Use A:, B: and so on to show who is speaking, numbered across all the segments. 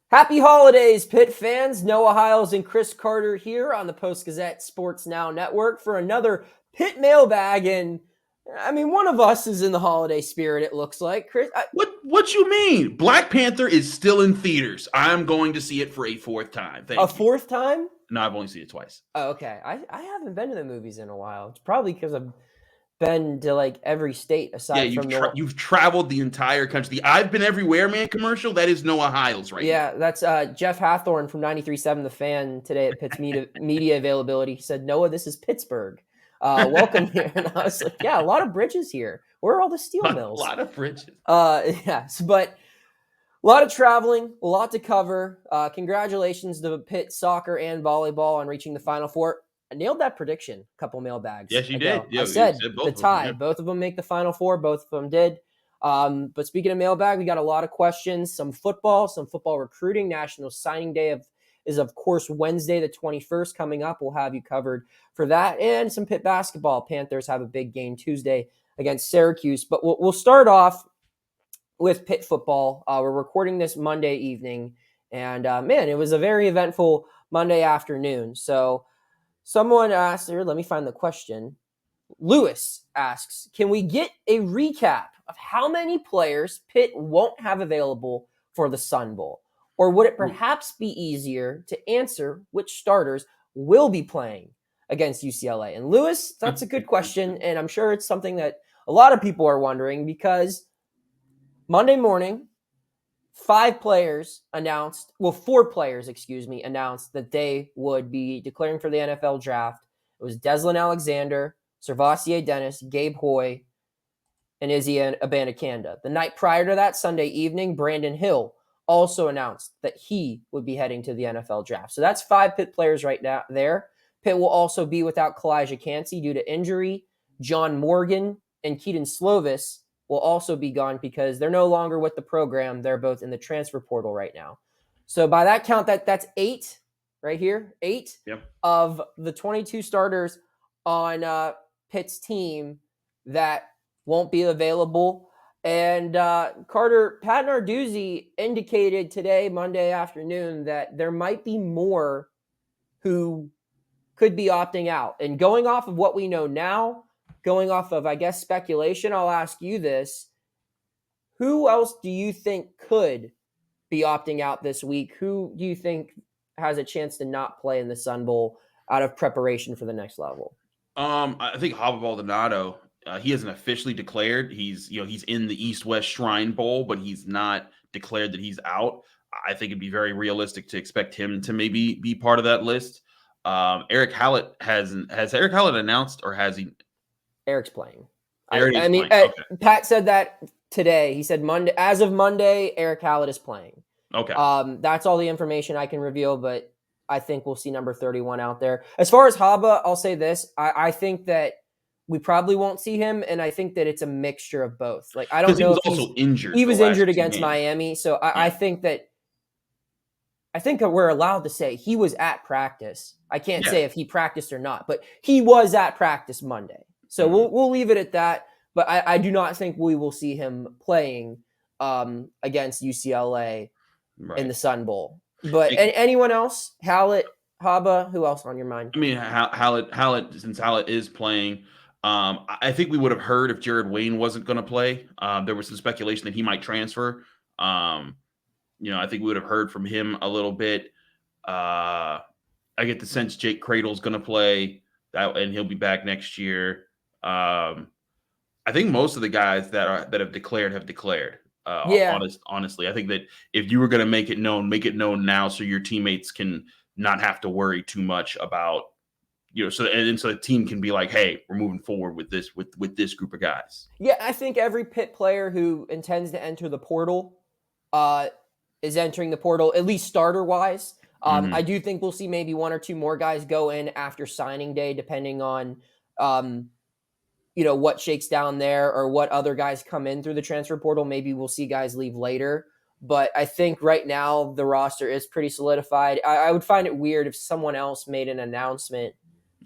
A: Happy holidays, Pitt fans. Noah Hiles and Chris Carter here on the Post-Gazette Sports Now Network for another Pitt mailbag. And one of us is in the holiday spirit, it looks like. Chris,
B: What you mean? Black Panther is still in theaters. I'm going to see it for a fourth time. Thank you.
A: Fourth time?
B: No, I've only seen it twice.
A: Oh, okay. I haven't been to the movies in a while. It's probably because I've been to like every state aside from
B: you've traveled the entire country. The "I've been everywhere, man" commercial. That is Noah Hiles right
A: Yeah,
B: now.
A: that's Jeff Hathorn from 93.7 The Fan today at Pitt's media availability. He said, "Noah, this is Pittsburgh. Welcome here." And I was like, "Yeah, a lot of bridges here. Where are all the steel mills?"
B: A lot of bridges.
A: Yes, but a lot of traveling, a lot to cover. Congratulations to Pitt soccer and volleyball on reaching the Final Four. I nailed that prediction a couple mailbags.
B: Yes, you did.
A: I said the tie.
B: Yeah.
A: Both of them make the Final Four. Both of them did. But speaking of mailbag, we got a lot of questions, some football recruiting. National Signing Day is, of course, Wednesday, the 21st coming up. We'll have you covered for that. And some Pitt basketball. Panthers have a big game Tuesday against Syracuse. But we'll start off with Pitt football. We're recording this Monday evening. And, it was a very eventful Monday afternoon. So someone asked here, let me find the question. Lewis asks, can we get a recap of how many players Pitt won't have available for the Sun Bowl? Or would it perhaps be easier to answer which starters will be playing against UCLA? And Lewis, that's a good question. And I'm sure it's something that a lot of people are wondering because Monday morning, four players announced that they would be declaring for the NFL draft. It was Deslin Alexander, Servassier Dennis, Gabe Hoy, and Izzy Abanikanda. The night prior to that, Sunday evening, Brandon Hill also announced that he would be heading to the NFL draft. So that's 5 Pitt players right now there. Pitt will also be without Kalijah Cansey due to injury. John Morgan and Keaton Slovis will also be gone because they're no longer with the program. They're both in the transfer portal right now. So by that count, that's 8 right here. 8 of the 22 starters on Pitt's team that won't be available. And Carter, Pat Narduzzi indicated today, Monday afternoon, that there might be more who could be opting out. And going off of what we know now, going off of, I guess, speculation, I'll ask you this. Who else do you think could be opting out this week? Who do you think has a chance to not play in the Sun Bowl out of preparation for the next level?
B: I think Hava Baldonado, he hasn't officially declared. He's in the East-West Shrine Bowl, but he's not declared that he's out. I think it'd be very realistic to expect him to maybe be part of that list. Eric Hallett has Eric Hallett announced, or has he?
A: Eric's playing.
B: Okay.
A: Pat said that today. He said Monday, as of Monday, Eric Hallett is playing.
B: Okay.
A: That's all the information I can reveal, but I think we'll see number 31 out there. As far as Haba, I'll say this. I think that we probably won't see him, and I think that it's a mixture of both. Like, I don't know if
B: he was also injured.
A: He was injured against Miami, so I think that we're allowed to say he was at practice. I can't say if he practiced or not, but he was at practice Monday. So we'll leave it at that. But I do not think we will see him playing against UCLA in the Sun Bowl. But anyone else? Hallett, Haba, who else on your mind?
B: I mean, Hallett, since Hallett is playing, I think we would have heard if Jared Wayne wasn't going to play. There was some speculation that he might transfer. I think we would have heard from him a little bit. I get the sense Jake Cradle's going to play, and he'll be back next year. I think most of the guys that have declared have declared. Honestly, I think that if you were going to make it known now, so your teammates can not have to worry too much about, so the team can be like, hey, we're moving forward with this group of guys.
A: Yeah, I think every Pitt player who intends to enter the portal is entering the portal, at least starter wise. I do think we'll see maybe 1 or 2 more guys go in after signing day, depending on what shakes down there or what other guys come in through the transfer portal. Maybe we'll see guys leave later. But I think right now the roster is pretty solidified. I would find it weird if someone else made an announcement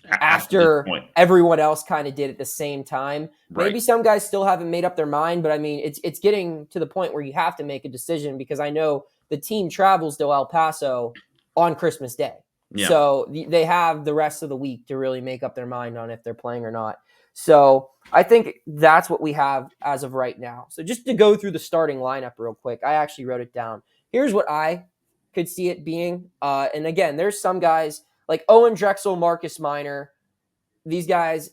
A: after everyone else kind of did at the same time. Right. Maybe some guys still haven't made up their mind, but I mean, it's getting to the point where you have to make a decision, because I know the team travels to El Paso on Christmas Day.
B: Yeah.
A: So they have the rest of the week to really make up their mind on if they're playing or not. So I think that's what we have as of right now. So just to go through the starting lineup real quick, I actually wrote it down. Here's what I could see it being. And again, there's some guys like Owen Drexel, Marcus Minor. These guys,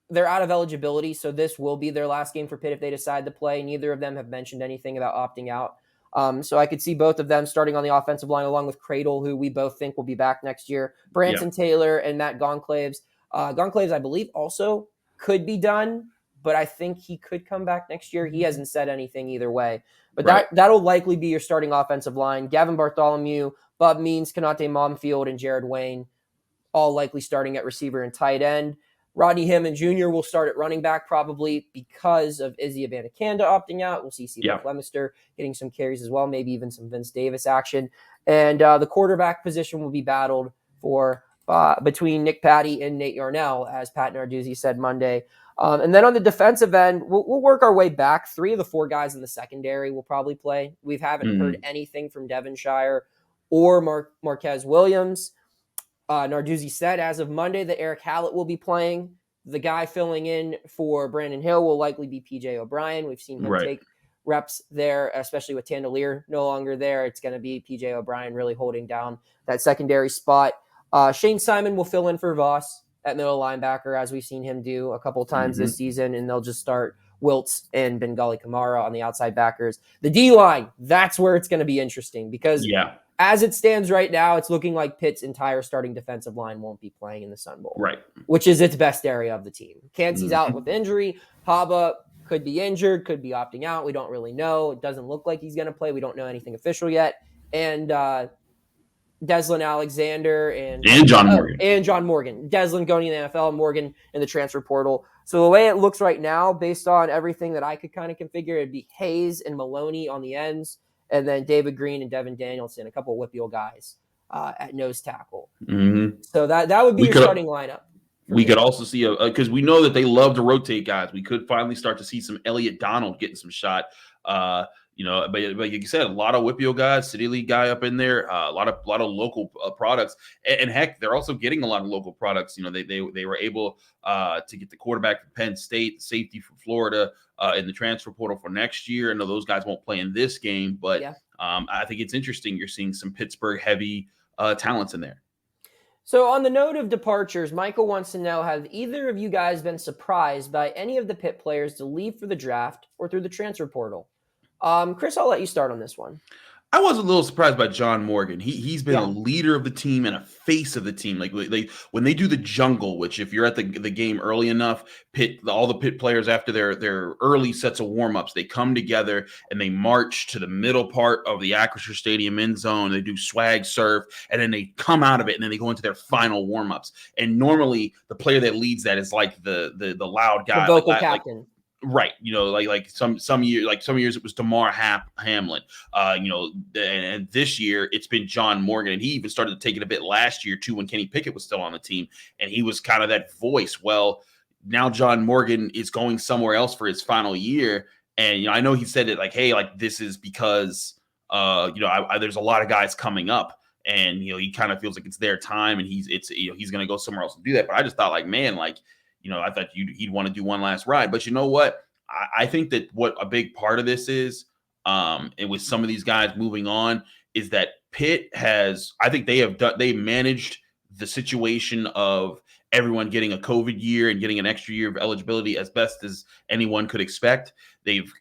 A: they're out of eligibility, so this will be their last game for Pitt if they decide to play. Neither of them have mentioned anything about opting out. So I could see both of them starting on the offensive line along with Cradle, who we both think will be back next year. Branson Taylor and Matt Gonclaves. Gonclaves, I believe, also could be done, but I think he could come back next year. He hasn't said anything either way. But that'll likely be your starting offensive line. Gavin Bartholomew, Bob Means, Kanate Momfield, and Jared Wayne, all likely starting at receiver and tight end. Rodney Hammond Jr. will start at running back probably because of Izzy Abanikanda opting out. We'll see Stephen Flemister getting some carries as well, maybe even some Vince Davis action. And the quarterback position will be battled for between Nick Patty and Nate Yarnell, as Pat Narduzzi said Monday. And then on the defensive end, we'll work our way back. 3 of the 4 guys in the secondary will probably play. We haven't heard anything from Devonshire or Marquez Williams. Narduzzi said as of Monday that Eric Hallett will be playing. The guy filling in for Brandon Hill will likely be PJ O'Brien. We've seen him take reps there, especially with Tandelier no longer there. It's going to be PJ O'Brien really holding down that secondary spot. Shane Simon will fill in for Voss at middle linebacker, as we've seen him do a couple times this season, and they'll just start Wiltz and Bengali Kamara on the outside backers. The D-line, that's where it's going to be interesting because as it stands right now, it's looking like Pitt's entire starting defensive line won't be playing in the Sun Bowl, which is its best area of the team. Cansey's out with injury. Haba could be injured, could be opting out. We don't really know. It doesn't look like he's going to play. We don't know anything official yet. And Deslin Alexander and
B: John Morgan.
A: And John Morgan. Deslin going to the NFL, Morgan in the transfer portal. So the way it looks right now, based on everything that I could kind of configure, it'd be Hayes and Maloney on the ends, and then David Green and Devin Danielson, a couple of Whippeal guys at nose tackle. So that would be your starting lineup.
B: We could also see because we know that they love to rotate guys. We could finally start to see some Elliott Donald getting some shot. But like you said, a lot of Whippeal guys, City League guy up in there, a lot of local products, and heck, they're also getting a lot of local products. They were able to get the quarterback from Penn State, the safety from Florida in the transfer portal for next year. I know those guys won't play in this game, but I think it's interesting. You're seeing some Pittsburgh heavy talents in there.
A: So on the note of departures, Michael wants to know, have either of you guys been surprised by any of the Pitt players to leave for the draft or through the transfer portal? Chris, I'll let you start on this one.
B: I was a little surprised by John Morgan. He's been a leader of the team and a face of the team. Like when they do the jungle, which if you're at the game early enough, all the Pitt players after their early sets of warmups, they come together and they march to the middle part of the Acrisure Stadium end zone. They do swag surf, and then they come out of it, and then they go into their final warmups. And normally the player that leads that is like the loud guy,
A: the vocal captain.
B: Right, like some years it was DeMar Hamlin, and this year it's been John Morgan, and he even started to take it a bit last year too when Kenny Pickett was still on the team, and he was kind of that voice. Well, now John Morgan is going somewhere else for his final year, and I know he said it like, hey, like this is because there's a lot of guys coming up, and he kind of feels like it's their time, and he's going to go somewhere else and do that. But I just thought, like, man, like. I thought he'd want to do one last ride. But you know what? I think that what a big part of this is, and with some of these guys moving on, is that Pitt has, I think they managed the situation of everyone getting a COVID year and getting an extra year of eligibility as best as anyone could expect. They've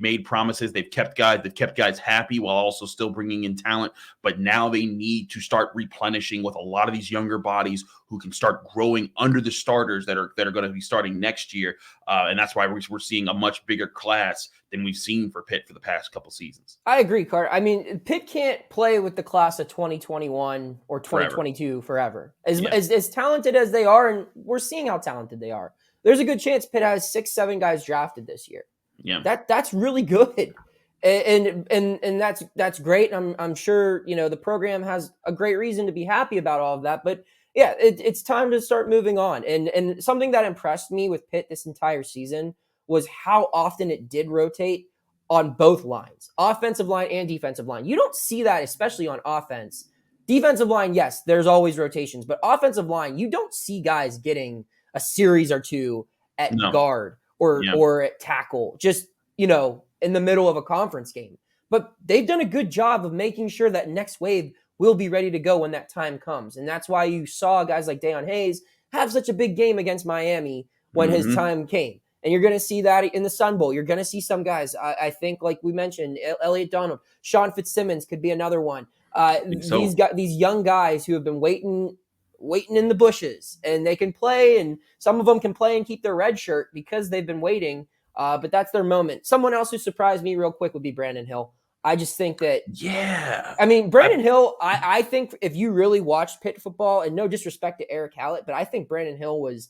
B: made promises. They've kept guys happy while also still bringing in talent. But now they need to start replenishing with a lot of these younger bodies who can start growing under the starters that are going to be starting next year. And that's why we're seeing a much bigger class than we've seen for Pitt for the past couple seasons.
A: I agree, Carter. I mean, Pitt can't play with the class of 2021 or 2022 forever. As talented as they are, and we're seeing how talented they are, there's a good chance Pitt has 6-7 guys drafted this year.
B: Yeah,
A: that's really good, and that's great. I'm sure the program has a great reason to be happy about all of that. But yeah, it's time to start moving on. And something that impressed me with Pitt this entire season was how often it did rotate on both lines, offensive line and defensive line. You don't see that, especially on offense. Defensive line, yes, there's always rotations, but offensive line, you don't see guys getting a series or two at
B: No.
A: guard
B: Yeah.
A: or at tackle, just, in the middle of a conference game. But they've done a good job of making sure that next wave will be ready to go when that time comes. And that's why you saw guys like Deion Hayes have such a big game against Miami when his time came. And you're going to see that in the Sun Bowl. You're going to see some guys, I think, like we mentioned, Elliott Donald, Sean Fitzsimmons could be another one. These young guys who have been waiting in the bushes, and they can play, and some of them can play and keep their red shirt because they've been waiting. But that's their moment. Someone else who surprised me real quick would be Brandon Hill. I just think that, Brandon Hill, I think if you really watched Pitt football, and no disrespect to Eric Hallett, but I think Brandon Hill was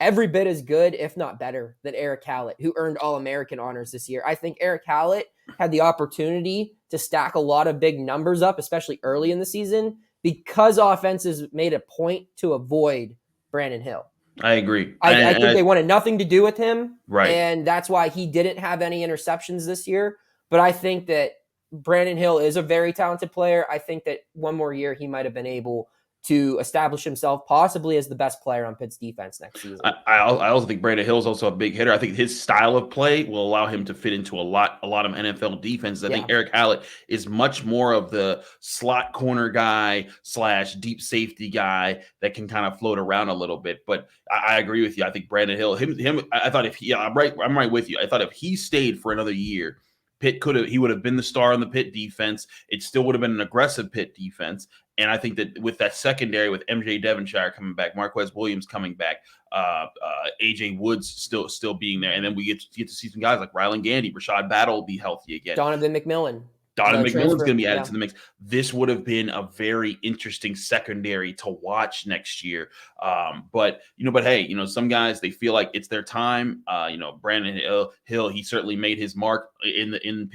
A: every bit as good, if not better, than Eric Hallett, who earned All-American honors this year. I think Eric Hallett had the opportunity to stack a lot of big numbers up, especially early in the season, because offenses made a point to avoid Brandon Hill.
B: I agree.
A: I think they wanted nothing to do with him,
B: right?
A: And that's why he didn't have any interceptions this year. But I think that Brandon Hill is a very talented player. I think that one more year he might have been able to establish himself possibly as the best player on Pitt's defense next season.
B: I also think Brandon Hill's also a big hitter. I think his style of play will allow him to fit into a lot of NFL defenses. I think Eric Hallett is much more of the slot corner guy / deep safety guy that can kind of float around a little bit. But I agree with you. I think Brandon Hill, I thought I'm right with you. I thought if he stayed for another year, he would have been the star on the Pitt defense. It still would have been an aggressive Pitt defense. And I think that with that secondary, with MJ Devonshire coming back, Marquez Williams coming back, AJ Woods still being there, and then we get to see some guys like Rylan Gandy, Rashad Battle will be healthy again.
A: Donovan McMillan.
B: McMillan's going to be added to the mix. This would have been a very interesting secondary to watch next year. But hey, some guys, they feel like it's their time. Brandon Hill, he certainly made his mark in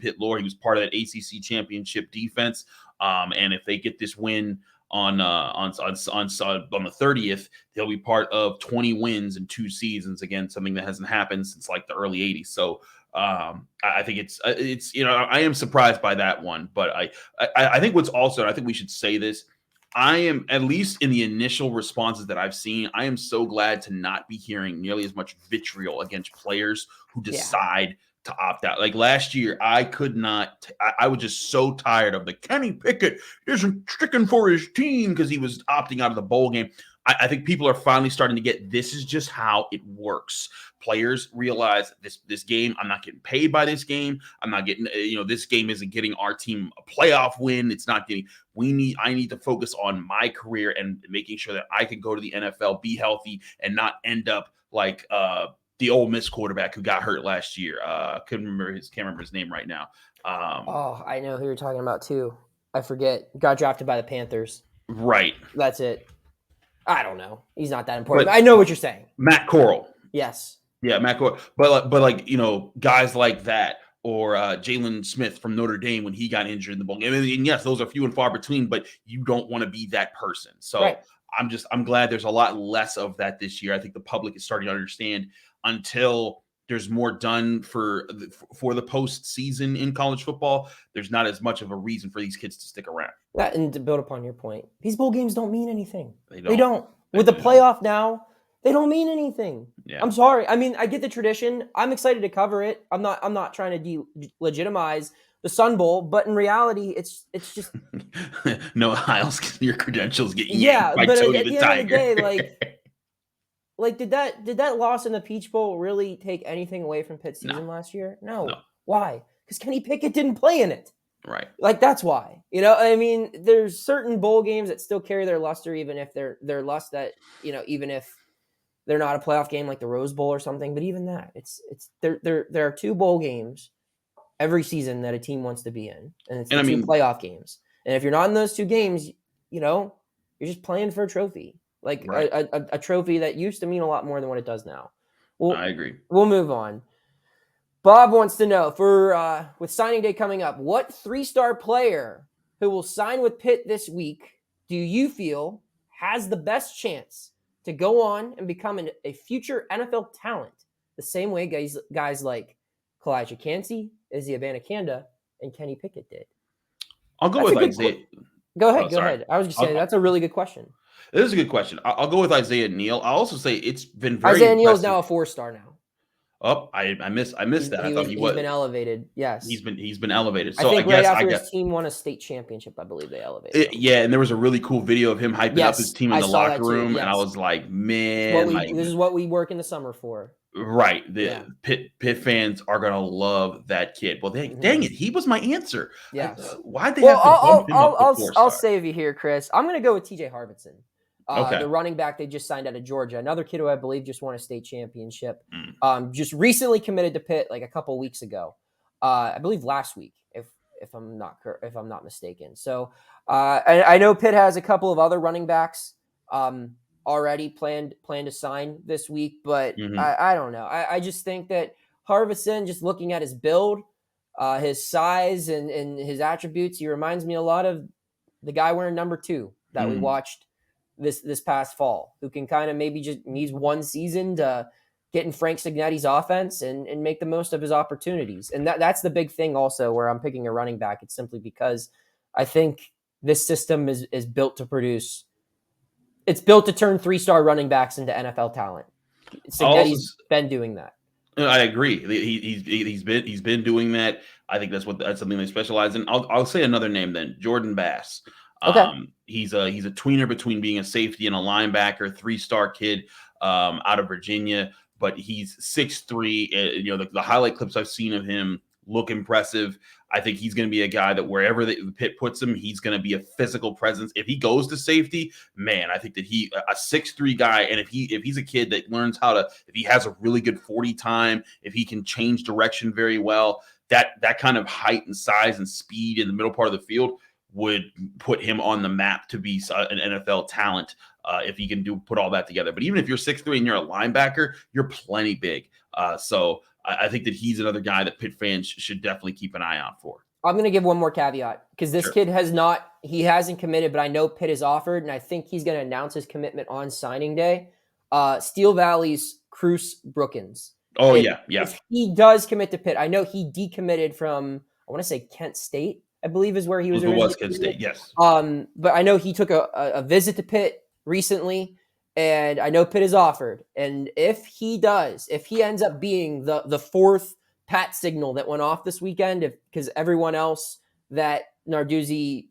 B: Pitt lore. He was part of that ACC championship defense. And if they get this win on the 30th, they'll be part of 20 wins in 2 seasons. Again, something that hasn't happened since like the early 80s. So I think it's I am surprised by that one, but I think what's also, and I think we should say this, I am, at least in the initial responses that I've seen, I am so glad to not be hearing nearly as much vitriol against players who decide to opt out. Like last year, I could not, I was just so tired of the Kenny Pickett isn't sticking for his team because he was opting out of the bowl game. I think people are finally starting to get, this is just how it works. Players realize this game, I'm not getting paid by this game. I'm not getting, this game isn't getting our team a playoff win. It's not getting, I need to focus on my career and making sure that I can go to the NFL, be healthy, and not end up like the Ole Miss quarterback who got hurt last year. Can't remember his name right now.
A: I know who you're talking about too. I forget. Got drafted by the Panthers.
B: Right.
A: That's it. I don't know. He's not that important. But I know what you're saying.
B: Matt Corral.
A: Yes.
B: Yeah, Matt Corral. But like, guys like that, or Jalen Smith from Notre Dame when he got injured in the bowl game. And yes, those are few and far between, but you don't want to be that person. So right. I'm glad there's a lot less of that this year. I think the public is starting to understand, until there's more done for the postseason in college football, there's not as much of a reason for these kids to stick around.
A: Yeah, and to build upon your point, these bowl games don't mean anything. They don't. With the playoff now, they don't mean anything. Yeah. I'm sorry. I mean, I get the tradition. I'm excited to cover it. I'm not trying to delegitimize the Sun Bowl, but in reality, it's just
B: no, Hiles, your credentials get yanked by Tony the Tiger.
A: End of the day, like did that loss in the Peach Bowl really take anything away from Pitt's season last year? No. Why? Because Kenny Pickett didn't play in it.
B: Right.
A: Like, that's why. I mean, there's certain bowl games that still carry their luster, even if they're lust that, even if they're not a playoff game like the Rose Bowl or something. But even that, there are 2 bowl games every season that a team wants to be in, and it's 2 playoff games. And if you're not in those 2 games, you're just playing for a trophy, like right. a trophy that used to mean a lot more than what it does now. Well,
B: I agree.
A: We'll move on. Bob wants to know, with signing day coming up, what 3-star player who will sign with Pitt this week do you feel has the best chance to go on and become a future NFL talent, the same way guys like Kalijah Cansey, Izzy Abanikanda and Kenny Pickett did?
B: I'll go
A: That's
B: with
A: a good
B: Isaiah.
A: Go ahead.
B: Oh,
A: Go
B: sorry.
A: ahead. I was just saying that's a really good question.
B: This is a good question. I'll go with Isaiah Neal. I'll also say it's been very
A: Isaiah Neal is
B: impressive.
A: now a 4-star now.
B: Oh, I missed that. I thought he
A: He's
B: was.
A: been elevated. Yes.
B: He's been elevated.
A: I
B: So
A: think right after his team won a state championship, I believe they elevated him.
B: Yeah, and there was a really cool video of him hyping up his team in the locker room, and I was like, man,
A: this is what we work in the summer for.
B: Right. Pitt fans are gonna love that kid. Well, dang it, he was my answer.
A: Yes.
B: Why'd they have to bump him up to 4-star?
A: I'll save you here, Chris. I'm gonna go with TJ Harbison.
B: Okay.
A: The running back they just signed out of Georgia, another kid who I believe just won a state championship. Just recently committed to Pitt like a couple weeks ago. I believe last week, if I'm not mistaken. So I know Pitt has a couple of other running backs already planned to sign this week, but I don't know. I just think that Harbison, just looking at his build, his size and his attributes, he reminds me a lot of the guy wearing number 2 that we watched this past fall, who can kind of maybe just needs one season to get in Frank Signetti's offense and make the most of his opportunities. And that's the big thing also where I'm picking a running back. It's simply because I think this system is built to produce. It's built to turn 3-star running backs into NFL talent. Signetti's been doing that.
B: I agree. He's been doing that. I think that's something they specialize in. I'll say another name then, Jordan Bass.
A: Okay.
B: He's a tweener between being a safety and a linebacker, 3-star kid out of Virginia, but he's 6'3". The highlight clips I've seen of him look impressive. I think he's going to be a guy that wherever the Pitt puts him, he's going to be a physical presence. If he goes to safety, man, I think that a 6'3" guy, and if he's a kid that learns if he has a really good 40 time, if he can change direction very well, that kind of height and size and speed in the middle part of the field would put him on the map to be an NFL talent if he can put all that together. But even if you're 6'3" and you're a linebacker, you're plenty big. So I think that he's another guy that Pitt fans should definitely keep an eye out for.
A: I'm going to give one more caveat because this kid hasn't committed, but I know Pitt has offered, and I think he's going to announce his commitment on signing day. Steel Valley's Cruz Brookins.
B: Oh, yeah.
A: If he does commit to Pitt, I know he decommitted from, I want to say Kent State, I believe is where he was.
B: It was Kent State, yes.
A: But I know he took a visit to Pitt recently, and I know Pitt has offered. And if he ends up being the fourth Pat signal that went off this weekend, because everyone else that Narduzzi,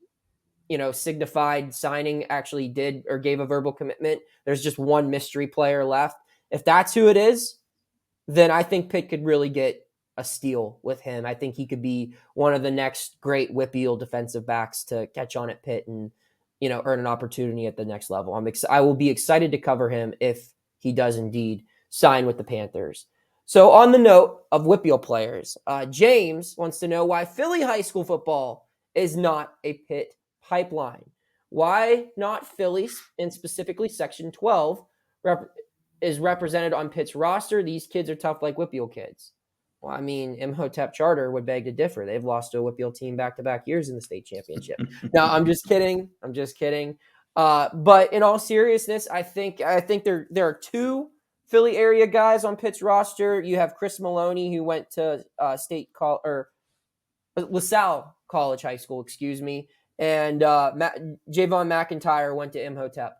A: signified signing actually did or gave a verbal commitment, there's just one mystery player left. If that's who it is, then I think Pitt could really get a steal with him. I think he could be one of the next great whippeal defensive backs to catch on at Pitt and, earn an opportunity at the next level. I will be excited to cover him if he does indeed sign with the Panthers. So on the note of whippeal players, James wants to know why Philly high school football is not a Pitt pipeline. Why not Philly, and specifically Section 12, is represented on Pitt's roster? These kids are tough like whippeal kids. Well, I mean, Imhotep Charter would beg to differ. They've lost to a whippeal team back-to-back years in the state championship. No, I'm just kidding. But in all seriousness, I think there are 2 Philly area guys on Pitt's roster. You have Chris Maloney, who went to LaSalle College High School, excuse me, and Javon McIntyre went to Imhotep.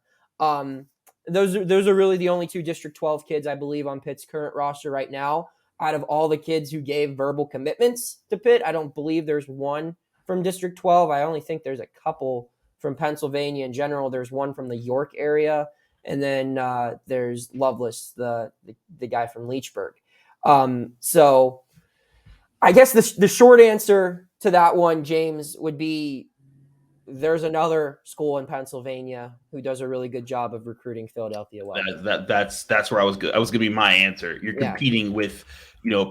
A: Those are really the only 2 District 12 kids, I believe, on Pitt's current roster right now. Out of all the kids who gave verbal commitments to Pitt, I don't believe there's one from District 12. I only think there's a couple from Pennsylvania in general. There's one from the York area, and then there's Lovelace, the guy from Leechburg. So I guess the short answer to that one, James, would be there's another school in Pennsylvania who does a really good job of recruiting Philadelphia well.
B: That's where I was good. I was going to be my answer. You're competing with,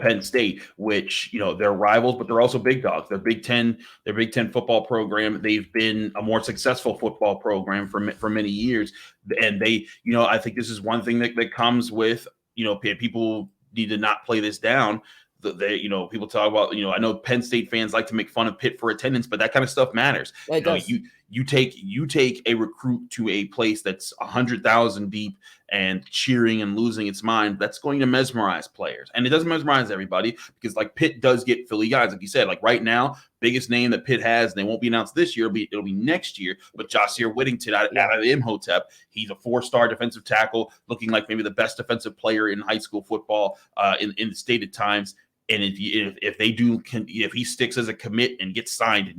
B: Penn State, which, they're rivals, but they're also big dogs. They're Big Ten football program. They've been a more successful football program for many years. And they, I think this is one thing that comes with, people need to not play this down. People talk about, I know Penn State fans like to make fun of Pitt for attendance, but that kind of stuff matters.
A: It does.
B: You take a recruit to a place that's 100,000 deep and cheering and losing its mind. That's going to mesmerize players, and it doesn't mesmerize everybody because like Pitt does get Philly guys, like you said. Like right now, biggest name that Pitt has, and they won't be announced this year. It'll be next year. But Jahsir Whittington out of Imhotep, he's a 4-star defensive tackle, looking like maybe the best defensive player in high school football in the state at times. And if he sticks as a commit and gets signed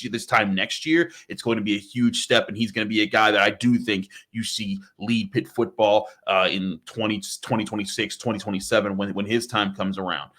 B: this time next year, it's going to be a huge step. And he's going to be a guy that I do think you see lead Pitt football in 2026, 2027 when his time comes around.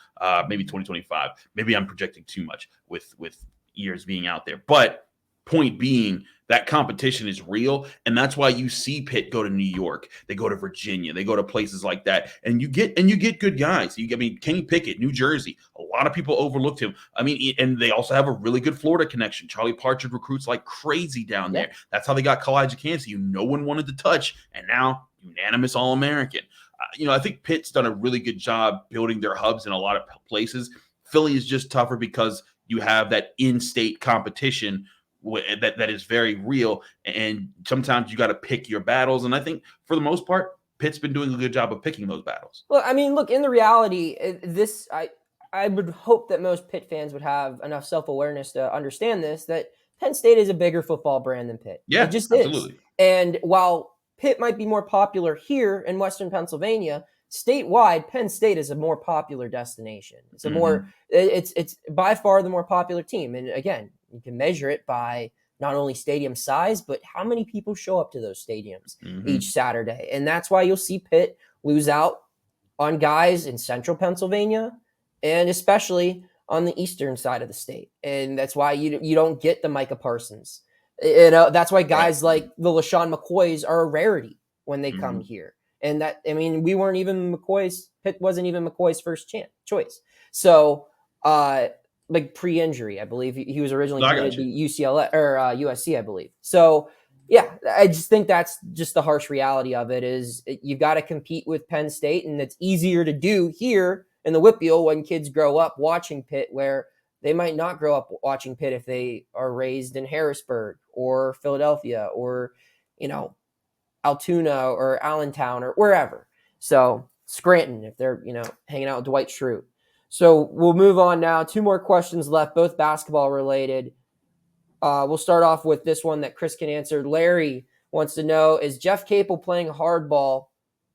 B: Maybe 2025. Maybe I'm projecting too much with years being out there. But point being, that competition is real, and that's why you see Pitt go to New York, they go to Virginia, they go to places like that, and you get good guys. Kenny Pickett, New Jersey, a lot of people overlooked him. And they also have a really good Florida connection. Charlie Partridge recruits like crazy down there. That's how they got Kalijah Kancey, who no one wanted to touch, and now unanimous All-American. I think Pitt's done a really good job building their hubs in a lot of places. Philly is just tougher because you have that in-state competition that is very real, and sometimes you got to pick your battles. And I think for the most part, Pitt's been doing a good job of picking those battles.
A: Well, look, in the reality, I would hope that most Pitt fans would have enough self-awareness to understand this, that Penn State is a bigger football brand than Pitt.
B: Yeah,
A: it just
B: absolutely.
A: is. And while Pitt might be more popular here in Western Pennsylvania, statewide, Penn State is a more popular destination. It's it's by far the more popular team. And again, you can measure it by not only stadium size, but how many people show up to those stadiums each Saturday. And that's why you'll see Pitt lose out on guys in central Pennsylvania and especially on the eastern side of the state. And that's why you don't get the Micah Parsons. That's why guys like the LaShawn McCoys are a rarity when they come here. And we weren't even Pitt wasn't even McCoy's first choice. So, like pre-injury, I believe he was originally committed to UCLA or USC, I believe. So, yeah, I just think that's just the harsh reality of it is you've got to compete with Penn State, and it's easier to do here in the Whitfield when kids grow up watching Pitt, where they might not grow up watching Pitt if they are raised in Harrisburg or Philadelphia or, Altoona or Allentown or wherever. So Scranton, if they're, hanging out with Dwight Schrute. So we'll move on now. 2 more questions left, both basketball related. We'll start off with this one that Chris can answer. Larry wants to know, is Jeff Capel playing hardball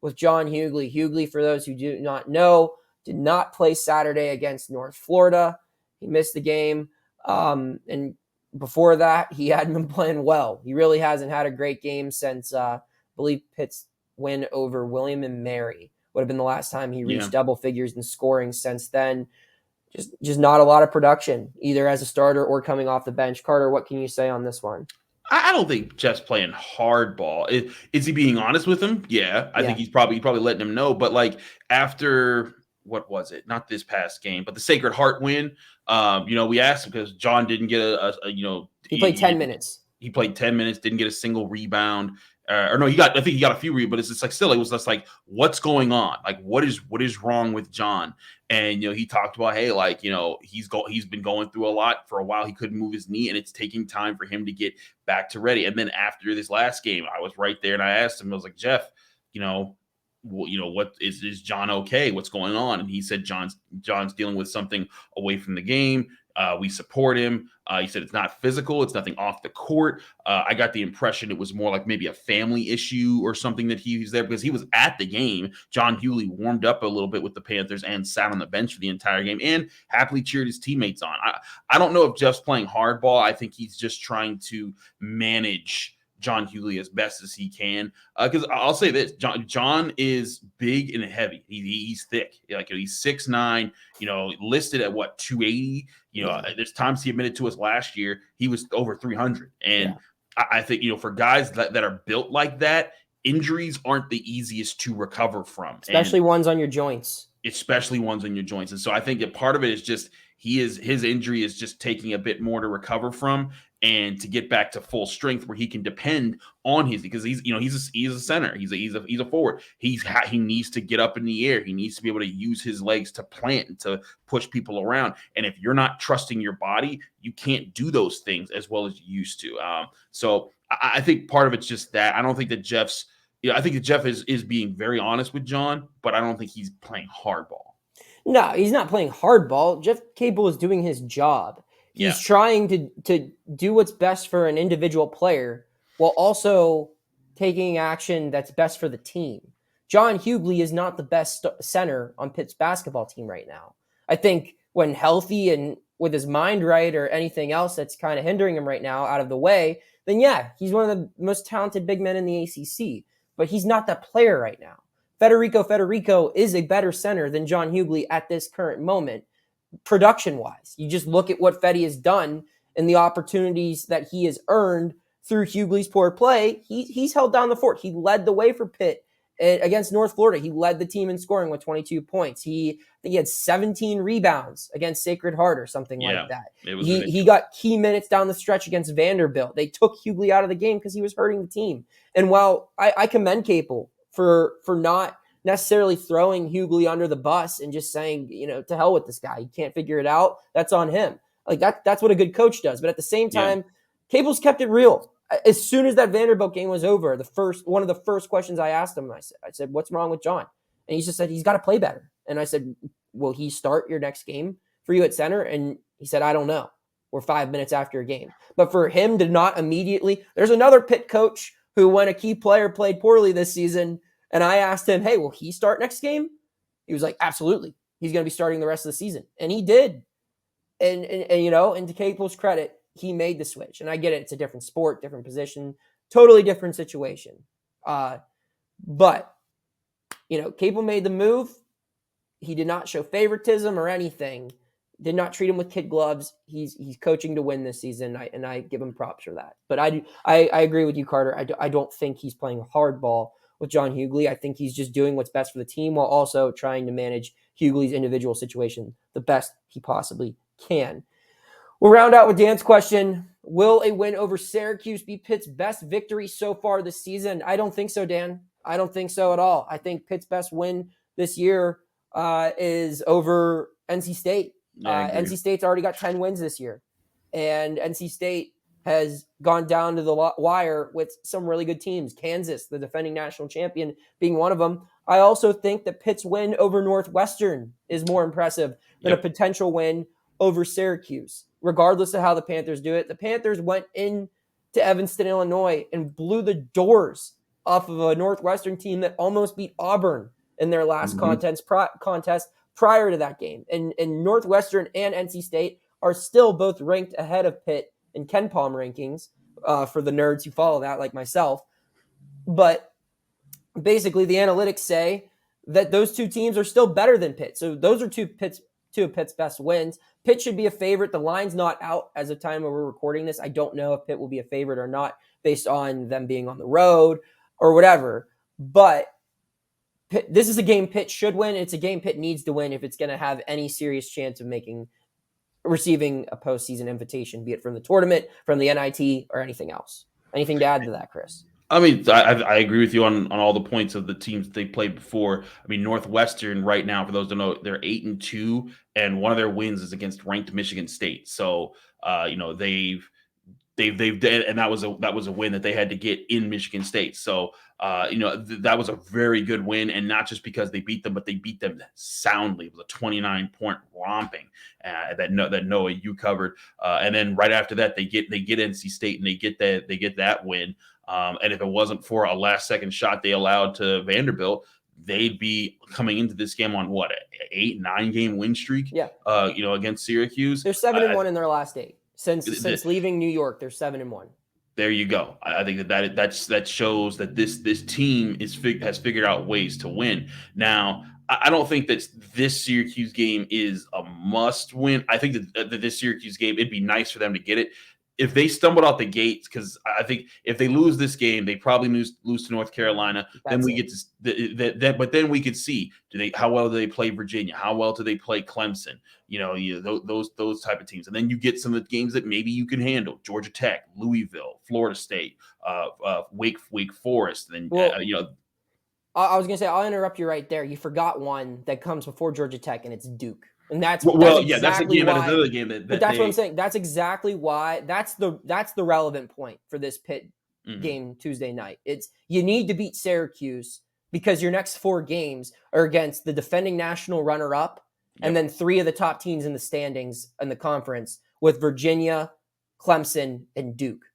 A: with John Hughley? Hughley, for those who do not know, did not play Saturday against North Florida. He missed the game. And before that, he hadn't been playing well. He really hasn't had a great game since, I believe, Pitt's win over William and Mary would have been the last time he reached double figures in scoring. Since then, just not a lot of production, either as a starter or coming off the bench. Carter, what can you say on this one?
B: I don't think Jeff's playing hardball. Is he being honest with him? Yeah, I think he's probably letting him know. But like after, what was it? Not this past game, but the Sacred Heart win. We asked him because John didn't get
A: he played 10 minutes.
B: He played 10 minutes, didn't get a single rebound. I think he got a few rebounds, but it's just like still, it was just like, what's going on? Like, what is wrong with John? And he talked about, hey, like, he's been going through a lot for a while. He couldn't move his knee, and it's taking time for him to get back to ready. And then after this last game, I was right there and I asked him, I was like, Jeff, what is John okay? What's going on? And he said John's dealing with something away from the game. We support him. He said it's not physical. It's nothing off the court. I got the impression it was more like maybe a family issue or something that he was there because he was at the game. John Hughley warmed up a little bit with the Panthers and sat on the bench for the entire game and happily cheered his teammates on. I don't know if Jeff's playing hardball. I think he's just trying to manage John Hughley as best as he can. Because I'll say this, John is big and heavy. He's thick. He's 6'9", listed at 280. There's times he admitted to us last year he was over 300. And I think, for guys that are built like that, injuries aren't the easiest to recover from.
A: Especially ones on your joints.
B: And so I think that part of it is just his injury is just taking a bit more to recover from and to get back to full strength where he can depend on his, because he's a center, he's a forward. He needs to get up in the air. He needs to be able to use his legs to plant and to push people around. And if you're not trusting your body, you can't do those things as well as you used to. So I think part of it's just that. I don't think that I think that Jeff is being very honest with John, but I don't think he's playing hardball.
A: No, he's not playing hardball. Jeff Cable is doing his job. He's trying to do what's best for an individual player while also taking action that's best for the team. John Hughley is not the best center on Pitt's basketball team right now. I think when healthy and with his mind right or anything else that's kind of hindering him right now out of the way, then yeah, he's one of the most talented big men in the ACC. But he's not that player right now. Federico is a better center than John Hughley at this current moment, production-wise. You just look at what Feddy has done and the opportunities that he has earned through Hughley's poor play. He's held down the fort. He led the way for Pitt against North Florida. He led the team in scoring with 22 points. I think he had 17 rebounds against Sacred Heart or something like that. He got key minutes down the stretch against Vanderbilt. They took Hughley out of the game because he was hurting the team. And while I commend Capel for not necessarily throwing Hughley under the bus and just saying, to hell with this guy. He can't figure it out. That's on him. Like that's what a good coach does. But at the same time, Capel's kept it real. As soon as that Vanderbilt game was over, one of the first questions I asked him, I said, what's wrong with John? And he just said, he's got to play better. And I said, will he start your next game for you at center? And he said, I don't know. We're 5 minutes after a game. But for him to not immediately, there's another Pitt coach who, when a key player played poorly this season, and I asked him, hey, will he start next game? He was like, absolutely. He's going to be starting the rest of the season. And he did. And to Capel's credit, he made the switch. And I get it. It's a different sport, different position, totally different situation. But Capel made the move. He did not show favoritism or anything. Did not treat him with kid gloves. He's coaching to win this season, and I give him props for that. But I agree with you, Carter. I don't think he's playing hardball with John Hughley. I think he's just doing what's best for the team while also trying to manage Hughley's individual situation the best he possibly can. We'll round out with Dan's question. Will a win over Syracuse be Pitt's best victory so far this season? I don't think so, Dan. I don't think so at all. I think Pitt's best win this year is over NC State. NC State's already got 10 wins this year. And NC State has gone down to the wire with some really good teams. Kansas, the defending national champion, being one of them. I also think that Pitt's win over Northwestern is more impressive than a potential win over Syracuse, regardless of how the Panthers do it. The Panthers went in to Evanston, Illinois, and blew the doors off of a Northwestern team that almost beat Auburn in their last contest prior to that game. And Northwestern and NC State are still both ranked ahead of Pitt in Ken Palm rankings for the nerds who follow that, like myself. But basically, the analytics say that those two teams are still better than Pitt. So those are two of Pitt's best wins. Pitt should be a favorite. The line's not out as of time when we're recording this. I don't know if Pitt will be a favorite or not based on them being on the road or whatever. But this is a game Pitt should win. It's a game Pitt needs to win if it's going to have any serious chance of receiving a postseason invitation, be it from the tournament, from the NIT, or anything else. Anything to add to that, Chris?
B: I mean, I agree with you on all the points of the teams that they played before. I mean, Northwestern right now, for those who don't know, they're 8-2, and one of their wins is against ranked Michigan State. So, they've and that was a win that they had to get in Michigan State. So, that was a very good win, and not just because they beat them, but they beat them soundly. It was a 29-point romping that Noah, you covered. And then right after that, they get NC State, and they get that win. And if it wasn't for a last-second shot they allowed to Vanderbilt, they'd be coming into this game on what, an 8-9 game win streak? Yeah. Against Syracuse.
A: They're 7-1 in their last 8. Since leaving New York, they're 7-1.
B: There you go. I think that shows that this team has figured out ways to win. Now, I don't think that this Syracuse game is a must win. I think that this Syracuse game, it'd be nice for them to get it. if they stumbled out the gates, because I think if they lose this game, they probably lose to North Carolina. Then
A: That's
B: we
A: it.
B: get to that, but then we could see how well do they play Virginia, how well do they play Clemson, those type of teams, and then you get some of the games that maybe you can handle: Georgia Tech, Louisville, Florida State, Wake Forest. Then
A: Well, I was gonna say I'll interrupt you right there. You forgot one that comes before Georgia Tech, and it's Duke, and that's
B: yeah, that's a
A: exactly
B: game. That is
A: why.
B: another game that
A: But that's what I'm
B: they.
A: saying. That's exactly why. That's the relevant point for this Pitt
B: Mhm.
A: game Tuesday night. It's you need to beat Syracuse because your next 4 games are against the defending national runner-up, and
B: Yep.
A: then 3 of the top teams in the standings in the conference with Virginia, Clemson, and Duke.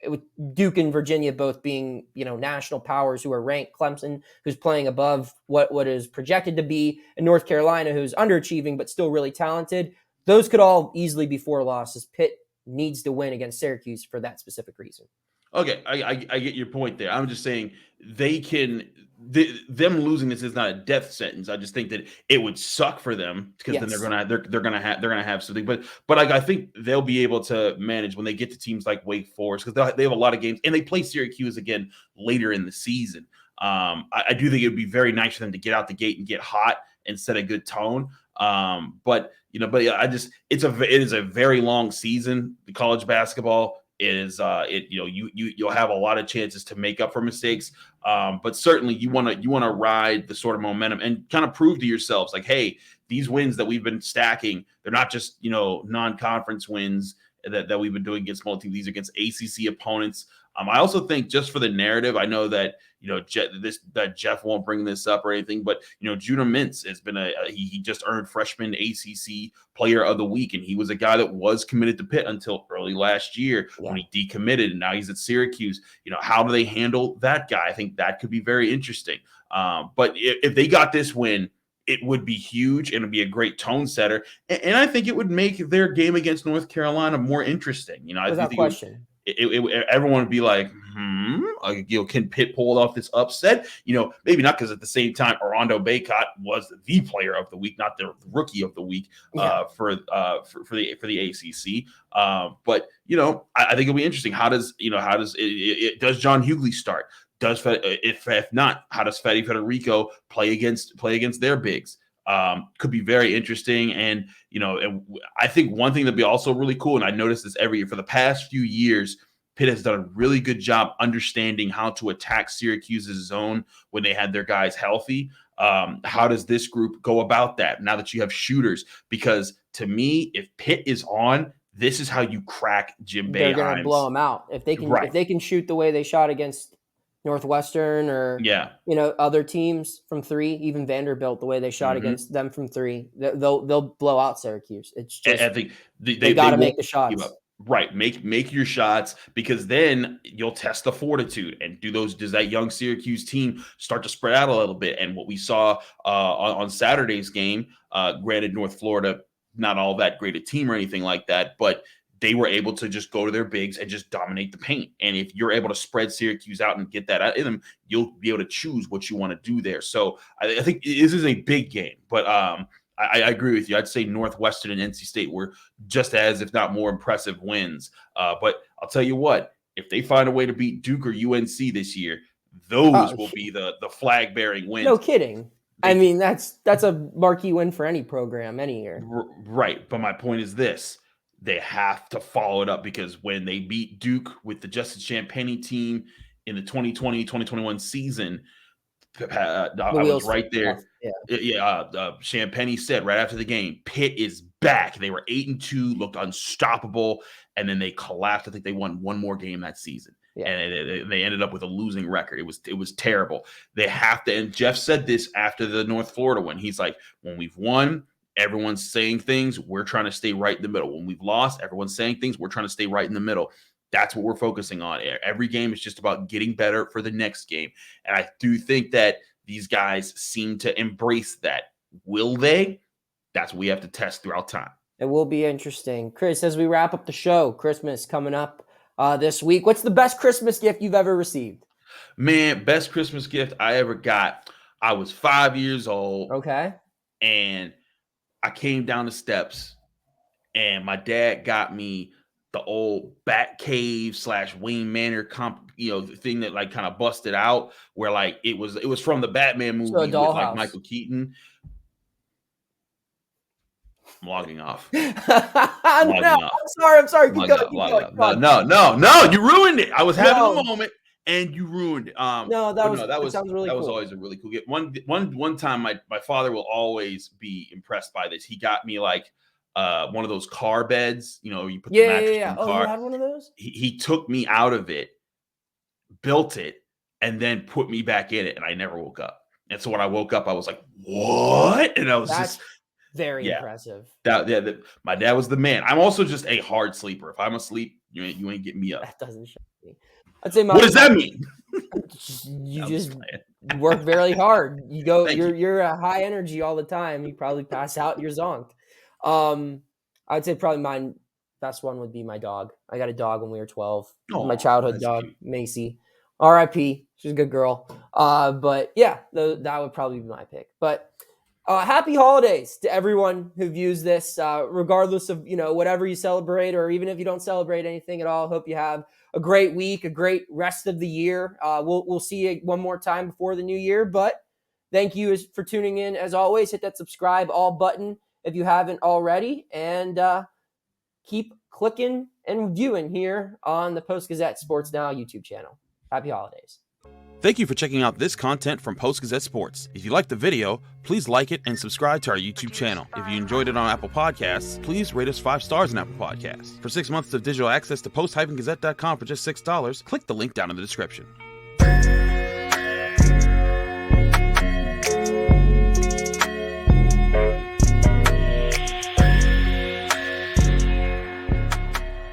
A: With Duke and Virginia both being, national powers who are ranked, Clemson, who's playing above what is projected to be, and North Carolina, who's underachieving but still really talented. Those could all easily be 4 losses. Pitt needs to win against Syracuse for that specific reason.
B: Okay, I get your point there. I'm just saying they can them losing this is not a death sentence. I just think that it would suck for them because then
A: Yes.
B: they're gonna have something. But I think they'll be able to manage when they get to teams like Wake Forest, because they have a lot of games and they play Syracuse again later in the season. I do think it would be very nice for them to get out the gate and get hot and set a good tone. But yeah, it is a very long season. The college basketball is you'll have a lot of chances to make up for mistakes, but certainly you want to ride the sort of momentum and kind of prove to yourselves like, hey, these wins that we've been stacking, they're not just non-conference wins that we've been doing against multi. These are against ACC opponents. I also think, just for the narrative, I know that Jeff won't bring this up or anything, but Judah Mintz has been he just earned freshman ACC Player of the Week, and he was a guy that was committed to Pitt until early last year when he decommitted, and now he's at Syracuse. How do they handle that guy? I think that could be very interesting. But if they got this win, it would be huge and it'd be a great tone setter, and I think it would make their game against North Carolina more interesting. I
A: Without
B: think
A: question.
B: everyone would be like, can Pitt pull off this upset? Maybe not, because at the same time, Armando Bacot was the Player of the Week, not the Rookie of the Week for the ACC. But I think it'll be interesting. Does John Hughley start? If not, how does Fede Federico play against their bigs? Could be very interesting. And I think one thing that'd be also really cool, and I noticed this every year for the past few years, Pitt has done a really good job understanding how to attack Syracuse's zone when they had their guys healthy. How does this group go about that now that you have shooters? Because to me, if Pitt is on, this is how you crack Jim
A: They're going to blow
B: Boeheim's.
A: them out. If
B: Right.
A: they can shoot the way they shot against Northwestern or
B: Yeah.
A: other teams from 3, even Vanderbilt, the way they shot against them from 3, they'll blow out Syracuse. It's just
B: I think
A: they got to make the
B: give
A: shots.
B: up. Right. Make your shots, because then you'll test the fortitude, and does that young Syracuse team start to spread out a little bit? And what we saw on Saturday's game, granted, North Florida, not all that great a team or anything like that, but they were able to just go to their bigs and just dominate the paint. And if you're able to spread Syracuse out and get that out in them, you'll be able to choose what you want to do there. So I think this is a big game, but I agree with you. I'd say Northwestern and NC State were just as, if not more, impressive wins. But I'll tell you what, if they find a way to beat Duke or UNC this year, those will be the flag-bearing wins.
A: No kidding. I mean, that's a marquee win for any program any year.
B: Right. But my point is this. They have to follow it up, because when they beat Duke with the Justin Champagnie team in the 2020-2021 season, I was right there. Champagnie said right after the game, Pitt is back. They were 8-2, looked unstoppable, and then they collapsed. I think they won one more game that season, and they ended up with a losing record. It was terrible. They have to. And Jeff said this after the North Florida win. He's like, when we've won, everyone's saying things. We're trying to stay right in the middle. When we've lost, everyone's saying things. We're trying to stay right in the middle. That's what we're focusing on. Every game is just about getting better for the next game. And I do think that these guys seem to embrace that. Will they? That's what we have to test throughout time.
A: It will be interesting. Chris, as we wrap up the show, Christmas coming up this week. What's the best Christmas gift you've ever received?
B: Man, best Christmas gift I ever got. I was 5 years old.
A: Okay.
B: And I came down the steps, and my dad got me the old Bat Cave / Wayne Manor the thing that like kind of busted out, where like it was from the Batman
A: So a
B: movie with like
A: dollhouse.
B: Michael Keaton. I'm logging off.
A: No, I'm sorry. Keep going.
B: No, you ruined it. I was having a moment and you ruined it. That
A: sounds really cool.
B: Was always a really cool gift. One time my father will always be impressed by this. He got me like one of those car beds, you put the mattress in the car.
A: You had one of those?
B: He took me out of it, built it, and then put me back in it, and I never woke up. And so when I woke up, I was like, "What?" And I was just
A: very impressive.
B: My dad was the man. I'm also just a hard sleeper. If I'm asleep, you ain't getting me up.
A: That doesn't shock me. I'd say
B: what does that mean?
A: You just work very hard. You go. You're a high energy all the time. You probably pass out. You're zonked. I would say probably my best one would be my dog. I got a dog when we were 12. My childhood dog, cute. Macy. R.I.P. She's a good girl. But yeah, that would probably be my pick. But happy holidays to everyone who views this, regardless of whatever you celebrate, or even if you don't celebrate anything at all. Hope you have a great week, a great rest of the year. We'll see you one more time before the new year. But thank you for tuning in. As always, hit that subscribe all button if you haven't already, and keep clicking and viewing here on the Post-Gazette Sports Now YouTube channel. Happy holidays.
C: Thank you for checking out this content from Post-Gazette Sports. If you liked the video, please like it and subscribe to our YouTube channel. If you enjoyed it on Apple Podcasts, please rate us 5 stars on Apple Podcasts. For 6 months of digital access to post-gazette.com for just $6, click the link down in the description.